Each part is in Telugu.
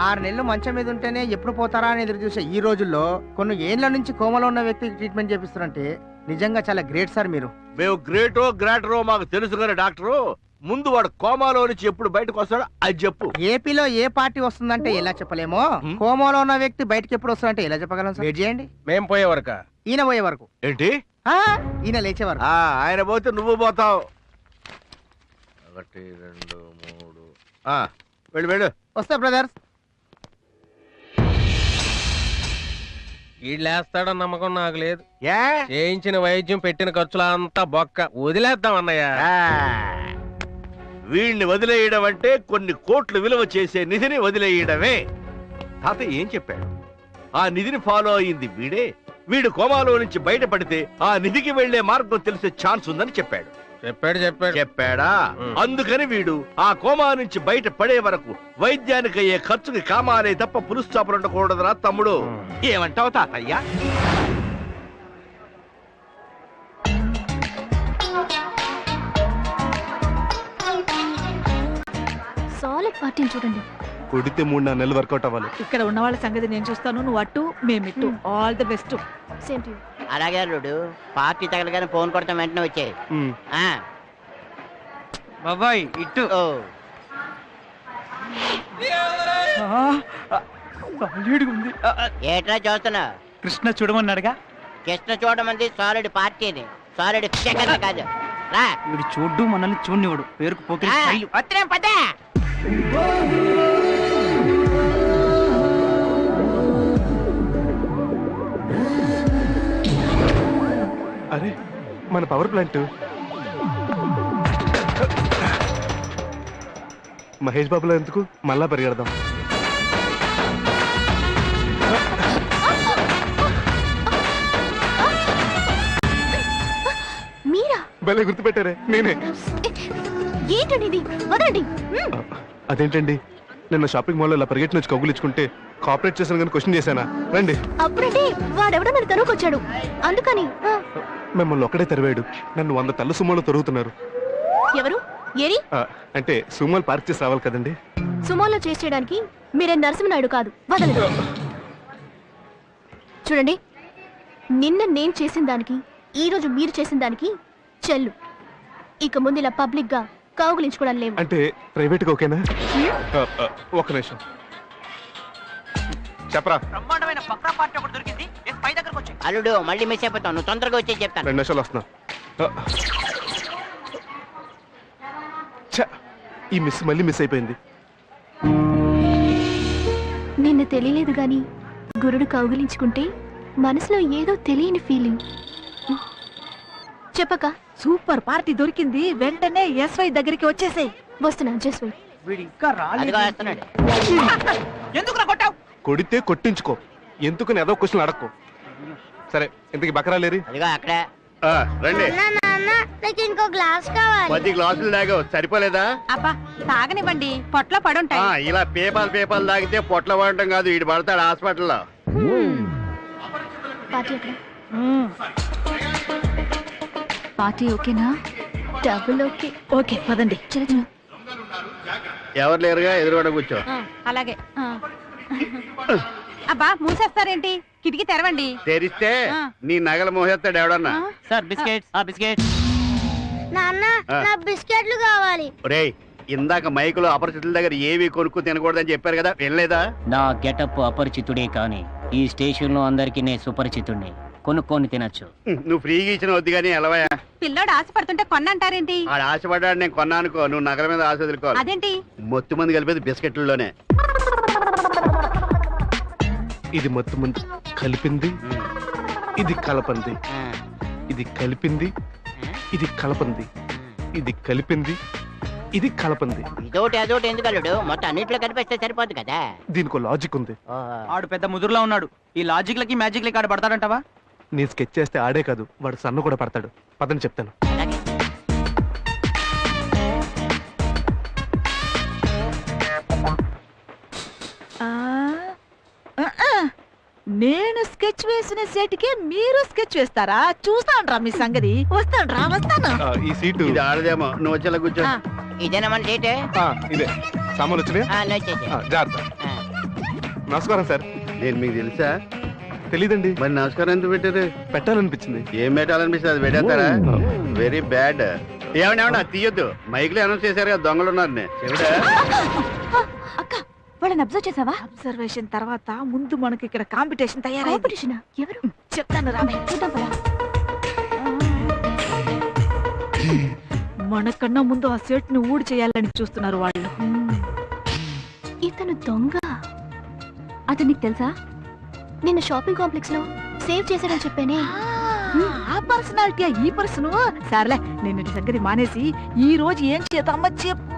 6 నెలలు మంచం మీద ఉంటేనే ఎప్పుడు పోతారా అని ఎదురు చూసే ఈ రోజుల్లో కొన్ని ఏళ్ల నుంచి కోమలో ఉన్న వ్యక్తికి ట్రీట్మెంట్ చేపిస్తారంటే నిజంగా చాలా గ్రేట్ సార్ మీరు. మేము గ్రేటరో మాకు తెలుసు కానీ డాక్టరు, ముందు వాడు కోమాలో నుంచి ఎప్పుడు బయటకు వస్తాడో అది చెప్పు. ఏపీలో ఏ పార్టీ వస్తుందంటే ఎలా చెప్పలేమో, కోమాలో ఉన్న వ్యక్తి బయటకి ఎప్పుడు వస్తాడంటే ఎలా చెప్పగలం సార్? వెయిట్ చేయండి. మేం పోయే వరక ఈయన పోయే వరకు. ఏంటి? ఈయన లేచే వరకు. ఆయన పోతే నువ్వు పోతావు. 1 2 3 వెళ్ళు వెళ్ళు. వస్తా బ్రదర్స్. వీళ్ళేస్తాడని నమ్మకం నాకు లేదు. చేయించిన వైద్యం పెట్టిన ఖర్చులంతా బొక్క. వదిలేద్దాం అన్నయ్య. వీడిని వదిలేయడం అంటే కొన్ని కోట్లు విలువ చేసే నిధిని వదిలేయడమే. తాత ఏం చెప్పాడు? ఆ నిధిని ఫాలో అయ్యింది వీడే. వీడు కోమాలో నుంచి బయటపడితే ఆ నిధికి వెళ్లే మార్గం తెలిసే ఛాన్స్ ఉందని చెప్పాడు. చెప్పాడా? అందుకని వీడు ఆ కోమా నుంచి బయట పడే వరకు వైద్యానికి అయ్యే ఖర్చుకి కామాలే తప్ప పులుస్తాపులు ఉండకూడదురా తమ్ముడు. ఏమంటావు తాతయ్య? సాలిడ్ పార్టీని చూడండి. కొడితే 3-4 నెలలు వర్కౌట్ అవ్వాలి. ఇక్కడ ఉన్న వాళ్ళ సంగతి నేను చూస్తాను, నువ్వు అటు మేమిట్టు. All the best. Same to you. అలాగే అల్లుడు, పార్టీ తగలగానే ఫోన్ కొడతాం, వెంటనే వచ్చాయి. బాబాయ్ ఇటు. ఏట్రా చూస్తున్నా? కృష్ణ చూడమన్నాడుగా. కృష్ణ చూడమంది సాలిడ్ పార్టీని, సాలిడ్ సెకండ్ కాదు. రా. వీడు చూడ్డు మనల్ని చూడనివాడు. పేరుకు పోకి వస్తున్నాం పద. అరే మన పవర్ ప్లాంట్. మహేష్ బాబులో ఎందుకు, మళ్ళా పరిగెడదాం. మీరా? భలే గుర్తుపెట్టారే, నేనే. ఏంటండి ఇది? వదండి. అదేంటండి, నిన్న షాపింగ్ మాల్లో ఇలా పరిగెట్టి నుంచి కౌగులించుకుంటే కోఆపరేట్ చేశాను కానీ క్వశ్చన్ చేశానా? రండి. అప్పుడంటే వాడెవడో నన్ను తరువుకొచ్చాడు, అందుకని. మిమ్మల్ని ఒక్కడే తరివాడు, నన్ను 100 తల్లు సుమోలు తరుగుతున్నారు. ఎవరు? ఏరి? అంటే సుమోలు పార్క్ చేసి రావాలి కదండి. సుమోలో చేయడానికి మీరే నరసింహనాయుడు కాదు, వదలదు. చూడండి, నిన్న నేను చేసిన దానికి ఈ రోజు మీరు చేసిన దానికి చెల్లు. ఇక ముందు ఇలా పబ్లిక్ గా కౌగులించుకోవడం లేవు. అంటే ప్రైవేట్ గా ఓకేనా? ఒక నిమిషం చెప్పరా. బ్రహ్మాండమైన పక్కా పార్టీ ఒకటి దొరికింది. పై దగ్గరకు వచ్చి. అల్లుడు మళ్ళీ మిస్ అయిపోతావు, నువ్వు తొందరగా వచ్చి చెప్తాను. 2 నిమిషాలు వస్తున్నా. ఈ మిస్ మళ్ళీ మిస్ అయిపోయింది. నిన్న తెలియలేదు గాని గురుడు కౌగిలించుకుంటే మనసులో ఏదో తెలియని ఫీలింగ్. చెప్పక. సూపర్ పార్టీ దొరికింది, వెంటనే ఎస్వై దగ్గరికి వచ్చేసేయ్. వస్తున్నా జస్వై. వీడు ఇంకా అదిగో వస్తున్నాడు. ఎందుకు కొట్టావు? కొడితే కొట్టించుకో, ఎందుకు ఏదో క్వశ్చన్ అడక్కో. సరే, ఇంతకి బకరా లేరి. అదిగో అక్కడే. రండి. ఇంకో గ్లాస్ కావాలి. 10 గ్లాసులు తాగావు, సరిపోలేదా? అబ్బా తాగనివ్వండి, పొట్లో పడుంటాయి. ఇలా పేపాలు తాగితే పొట్ల పడటం కాదు, వీడు పడతాడు హాస్పిటల్లో. పార్టీ ఎక్కడ? పార్టీ ఓకేనా? Double okay. ఓకే పదండి. చలో. ఎవరు లేరుగా, ఎదురుగా కూర్చో. అలాగే. అబ్బా మూసేస్తారేంటి? కిటికీ తెరవండి. తెరిస్తే నీ నగల మోసేస్తాడు ఎవడన్నా. Sir biscuits. బిస్కెట్స్. నాన్న, నా బిస్కెట్లు కావాలి. ఒరేయ్, ఇందాక మైకులో అపరిచితుల దగ్గర ఏవి కొనుక్కు తినకూడదని చెప్పారు కదా, వినలేదా? నా గెటప్ అపరిచితుడే కానీ ఈ స్టేషన్ లో అందరికి నేను సుపరిచితుడిని. కొనుక్కొని తినచ్చు. నువ్వు ఫ్రీగా ఇచ్చిన వద్దు కానీ ఎలవయా. పిల్లోడు ఆశపడుతుంటే కొన్నంటారేంటి? ఆడు ఆశపడ్డాడు, నేను కొన్నానుకో, నువ్వు నగల మీద ఆశ వదులుకోవాలి. అదేంటి? మొత్తం మంది కలిపేది బిస్కెట్లలోనే. ఇది మొత్తం ముందు కలిపింది, ఇది కలపంది, ఇది కలిపింది, ఇది కలపంది, ఇది కలిపింది, ఇది కలపంది. ఇదోటి అదోటి ఎందుకు అల్లుడు, మొత్తం అన్నింటిలో కనిపిస్తే సరిపోదు కదా. దీనికి లాజిక్ ఉంది. ఆడు పెద్ద ముదురులా ఉన్నాడు. ఈ లాజిక్ లకి మ్యాజిక్ లకి ఆడు పడతాడంటావా? నీ స్కెచ్ చేస్తే ఆడే కాదు, వాడు సన్ను కూడా పడతాడు. పదని చెప్తాను. నేను స్కెచ్ వేసిన సెట్కి మీరు స్కెచ్ వేస్తారా? చూస్తాను మీ సంగతి. వస్తాను. ఈ సీటు ఇది ఆడదేమో, నువ్వు వచ్చేలా కూర్చో. ఇదేనా మన సీటే? ఇదే. సామాన్లు వచ్చినాయి, వచ్చేసి. జాగ్రత్త. నమస్కారం సార్. నేను మీకు తెలుసా? తెలీదండి. మరి నమస్కారం ఎందుకు పెట్టారు? పెట్టాలనిపించింది. ఏం పెట్టాలనిపిస్తుంది అది పెట్టేస్తారా? Very bad. ఏమన్నా తీయొద్దు, మైక్ లో అనౌన్స్ చేశారు కదా దొంగలు ఉన్నారని. చెవిడా? అక్క వాళ్ళని అబ్జర్వ్ చేసావా? అబ్జర్వేషన్ తర్వాత ముందు మనకి ఇక్కడ కాంపిటీషన్ తయారైంది. కాంపిటీషన్ ఎవరు చెప్తాను రామే. చూద్దాం పద. మనకన్నా ముందు ఆ సెట్ ని ఊడి చేయాలని చూస్తున్నారు వాళ్ళు. ఇతను దొంగ. అతను నీకు తెలుసా? నిన్న షాపింగ్ కాంప్లెక్స్ లో సేవ్ చేశాడని చెప్పానే. ఆ పర్సనాలిటీ ఈ పర్సన్. సర్లే నిన్నటి సంగతి మానేసి ఈ రోజు ఏం చేద్దామో చెప్పు.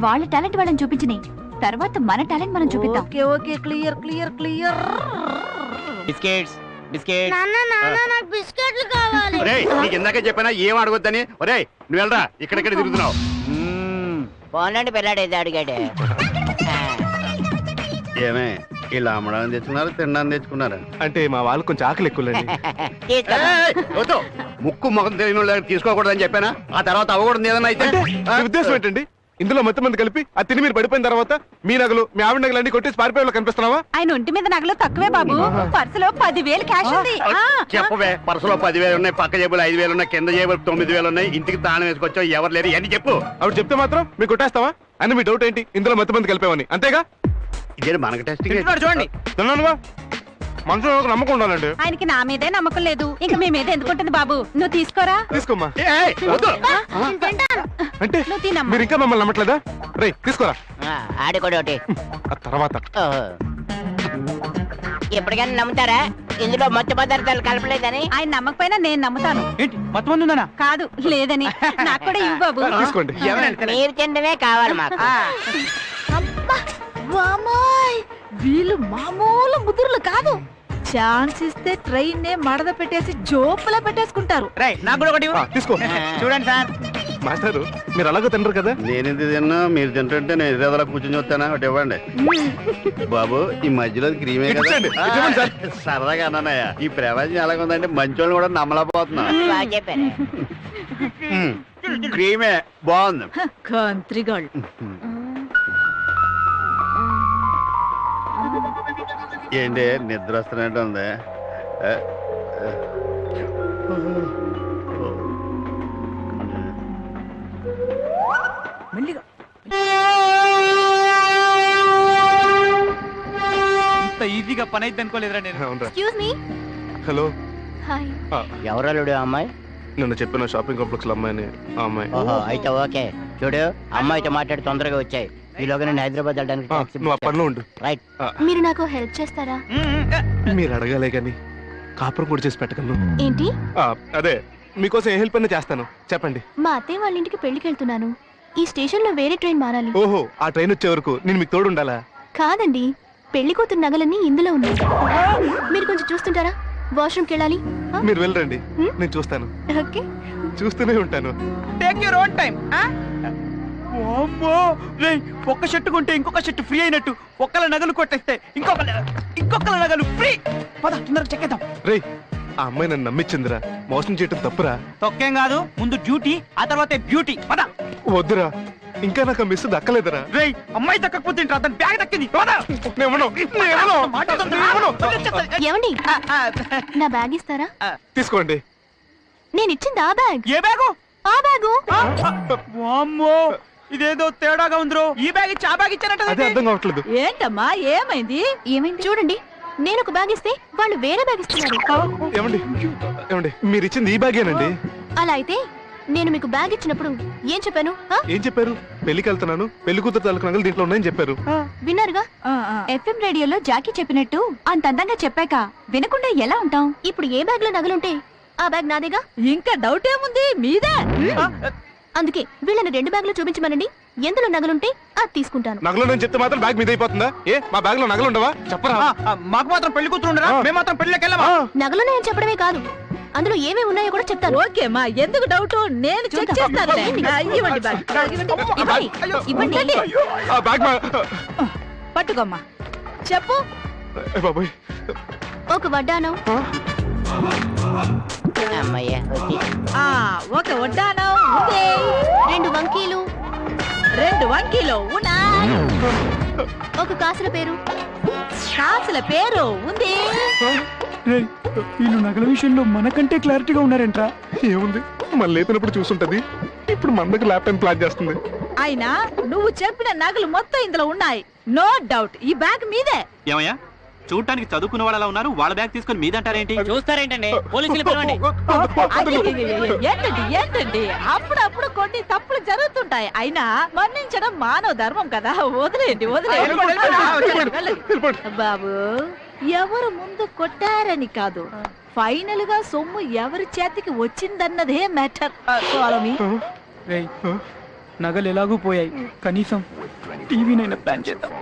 వాళ్ళ టాలెంట్ వాళ్ళని చూపించినాయి, తర్వాత మన టాలెంట్ మనం చూపిద్దాం. Okay okay clear clear clear. Biscuits biscuits. బిస్కెట్లు కావాలి. ఒరేయ్, నీకు ఇందాకే చెప్పానా ఏం అడగొద్దని? ఒరేయ్ నువ్వు వెళ్ళరా, ఇక్కడెక్కడ తిరుగుతున్నావు? పోనండి పిల్లాడు అడిగాడు. ఏమే ఇలా అమ్మడానికి తెచ్చుకున్నారు, తినడానికి తెచ్చుకున్నారా? అంటే మా వాళ్ళు కొంచెం ఆకలి ఎక్కువలేండి. వద్దు, ముక్కు ముఖం తెలియని వాళ్ళ దగ్గర తీసుకోకూడదని చెప్పానా? ఆ తర్వాత అవ్వకూడదు ఏదన్నా అయితే. మీ ఉద్దేశం ఏంటండి? ఇందులో మొత్తం మంది కలిపి ఆ తిని మీరు పడిపోయిన తర్వాత మీ నగలు మీ ఆవిడ నగలు అన్ని కొట్టేసి పారిపోయేలా కనిపిస్తున్నావా? ఆయన ఒంటి మీద నగలు తక్కువే బాబు, పర్సులో 10,000 క్యాష్ ఉంది. చెప్పవే, పర్సులో 10,000 ఉన్నాయి, పక్క జేబులు 5,000 ఉన్నాయి, కింద జేబులు 9,000 ఉన్నాయి, ఇంటికి తాళం వేసుకొచ్చావు, ఎవరు లేరు అని చెప్పు. ఆవిడ చెప్తే మాత్రం మీరు కొట్టేస్తావా? అని మీ డౌట్ ఏంటి? ఇందులో మొత్తం మంది కలిపేవని అంతేగా? ఇదే మనకు టెస్ట్ చూడండి. తిన్నానుగా, మనసులో ఒక నమ్మకం ఉండాలండి. ఆయనకి నా మీదే నమ్మకం లేదు, ఇంకా మీ మీద ఎందుకుంటుంది బాబు? నువ్వు తీసుకోరా. తీసుకోమ్మా. వద్దు. అంటే నువ్వు తినమ్మా. మీరు ఇంకా మమ్మల్ని నమ్మట్లేదా? రే తీసుకోరా. ఆడి కూడా ఒకటి. ఆ తర్వాత ఎప్పటికైనా నమ్ముతారా ఇందులో మత్తు పదార్థాలు కలపలేదని? ఆయన నమ్మకపోయినా నేను నమ్ముతాను. మొత్తం మంది ఉందనా? కాదు లేదని. నాకు కూడా ఇవ్వు బాబు. తీసుకోండి. మీరు తినడమే కావాలి మాకు. వామాయ్, వీళ్ళు మామూలు ముదురులు కాదు. ఛాన్స్ ఇస్తే ట్రైన్ నే మడద పెట్టేసి జోపులా పెట్టేసుకుంటారు. నాకు కూడా ఒకటి ఆ, తీసుకో. చూడండి సార్. మాస్టారు మీరు అలాగే తినరు కదా? నేను ఎందుకు తిన్నా? మీరు తింటుంటే నేను ఎదురుదల కూర్చొని చూస్తానా? ఒకటి ఇవ్వండి బాబు. ఈ మధ్యలో క్రీమే కదా. ఇచ్చేయండి, ఇచ్చేయండి సార్. సరదాగా అన్నానయ్య, ఈ ప్రపంచం ఎలాగుందంటే మంచోళ్ళు కూడా నమ్మలేకపోతున్నా. బాగా చెప్పారు. క్రీమే బాగుంది. కంత్రిగాళ్ళు. ఏంటి నిద్ర వస్తున్నట్టు ఉంది? మెల్లిగా. ఇంత ఈజీగా పని అయితే అనుకోలేదురా నేను. అవునరా. Excuse me. హలో. హాయ్. ఎవరలుడు అమ్మాయి? నిన్న చెప్పిన షాపింగ్ కాంప్లెక్స్ లో అమ్మాయిని. ఆ అమ్మాయి. ఓహో, అయితే ఓకే. చూడు, అమ్మాయితో మాట్లాడి తొందరగా వచ్చాయి. ఈలోగా నేను హైదరాబాద్ వెళ్ళడానికి ఆ, taxi నువ్వు ఆ book పనిలో ఉండు. రైట్. మీరు నాకు హెల్ప్ చేస్తారా? మీరు అడగాలే కానీ కాపురం కూడా చేసి పెట్టగలను. ఏంటి? ఆ, అదే మీకోసం ఏ హెల్ప్ అయినా చేస్తాను, చెప్పండి. మా అత్తయ్య వాళ్ళ ఇంటికి పెళ్లికి వెళ్తున్నాను. ఈ స్టేషన్ లో వేరే ట్రైన్ మారాలి. ఓహో, ఆ ట్రైన్ వచ్చే వరకు నేను మీకు తోడు ఉండాలా? కాదండి, పెళ్లి కూతురు నగలన్నీ ఇందులో ఉన్నాయి. మీరు కొంచెం చూస్తుంటారా? వాష్రూమ్కి వెళ్ళాలి. మీరు వెళ్ళండి, నేను చూస్తాను. ఓకే. చూస్తూనే ఉంటాను. Take your own time. ఒక్క షర్ట్ కొంటే ఇంకొక షర్ట్ ఫ్రీ అయినట్టు, ఒక్కల నగలు కొట్టేస్తే ఇంకొకల నగలు ఫ్రీ. పద తొందరగా చెక్కేద్దాం. రేయ్, ఆ అమ్మాయి నన్ను నమ్మించిందిరా, మోసం చేయటం తప్పురా. తొక్కేం కాదు, ముందు డ్యూటీ, ఆ తర్వాత బ్యూటీ. పద. వద్దురా, ఇంకా నాకు మిస్ దక్కలేదురా. రేయ్, అమ్మాయి దక్కకపోతే అతని బ్యాగ్ దక్కింది. పద. ఏమండి, నా బ్యాగ్ ఇస్తారా? తీసుకోండి. నేను ఇచ్చింది ఆ బ్యాగ్. ఏ బ్యాగు? ఆ బ్యాగు. వామ్మో, ఇదేదో తేడాగా ఉందిరో. ఈ బ్యాగ్ ఇచ్చి ఆ బ్యాగ్ అదే ఇచ్చానంటే అర్థం కావట్లేదు. ఏంటమ్మా ఏమైంది? ఏమైంది చూడండి, నేను ఒక బ్యాగ్ ఇస్తే వాళ్ళు వేరే బ్యాగ్ ఇస్తున్నారు. ఏమండి ఏమండి, మీరు ఇచ్చింది ఈ బ్యాగేనండి. అలా అయితే నేను మీకు బ్యాగ్ ఇచ్చినప్పుడు ఏం చెప్పాను? ఏం చెప్పారు? పెళ్లికి వెళ్తున్నాను, పెళ్లి కూతురు తాలూకు నగలు దీంట్లో ఉన్నాయని చెప్పారు. విన్నారుగా? FM రేడియోలో జాకీ చెప్పినట్టు అంత అందంగా చెప్పాక వినకుండా ఎలా ఉంటాం? ఇప్పుడు ఏ బ్యాగ్ లో నగలుంటే ఆ బ్యాగ్ నాదేగా. ఇంకా డౌట్ ఏముంది? మీదే. అందుకే వీళ్ళని 2 బ్యాగ్లు చూపించమనండి, ఎందులో నగలుంటే అది తీసుకుంటాను. నగలు నేను చెప్తే మాత్రం బ్యాగ్ మీద అయిపోతుందా? ఏ మా బ్యాగ్ లో నగలు ఉండవా? చెప్పరా. మాకు మాత్రం పెళ్లి కూతురు ఉండరా? మేము మాత్రం పెళ్లికి వెళ్ళమా? నగలున్నాయని చెప్పడమే కాదు, అందులో ఏమేమి ఉన్నాయో కూడా చెప్తాను. ఓకేమ్మా, ఎందుకు డౌట్? నేను చెక్ చేస్తాను. ఇవ్వండి బ్యాగ్. ఇవ్వండి. ఆ బ్యాగ్ పట్టుకోమ్మా, చెప్పు. బాబోయ్. ఒక వడ్డానం, అమ్మయ్య ఒక వడ్డానం ఉంది. 2 వంకీలు, 2 వంకీలు ఉన్నాయి. ఒక కాసుల పేరు, కాసుల పేరు ఉంది. రేయ్, వీళ్ళు నగల విషయంలో మనకంటే క్లారిటీగా ఉన్నారేంట్రా? ఏముంది మళ్ళీ లేపినప్పుడు చూసుంటది. ఇప్పుడు మన దగ్గర ల్యాప్టాప్ ప్లాన్ చేస్తుంది. అయినా నువ్వు చెప్పిన నగలు మొత్తం ఇందులో ఉన్నాయి, నో డౌట్. ఈ బ్యాగ్ మీదే. ఏమయ్యా, చూడటానికి చదువుకున్న వాళ్ళు అలా ఉన్నారు, వాళ్ళ బ్యాగ్ తీసుకొని మీదంటారేంటి? చూస్తారేంటండి, పోలీసులు పిలవండి. ఏంటండి ఏంటండి, అప్పుడప్పుడు కొన్ని తప్పులు జరుగుతుంటాయి. అయినా మన్నించడం మానవ ధర్మం కదా. వదిలేయండి వదిలేయండి. బాబు, ఎవరు ముందు కొట్టారని కాదు, ఫైనల్ గా సొమ్ము ఎవరి చేతికి వచ్చిందన్నదే మ్యాటర్. రేయ్, నగలు ఎలాగూ పోయాయి, కనీసం టీవీనైనా ప్లాన్ చేద్దాం.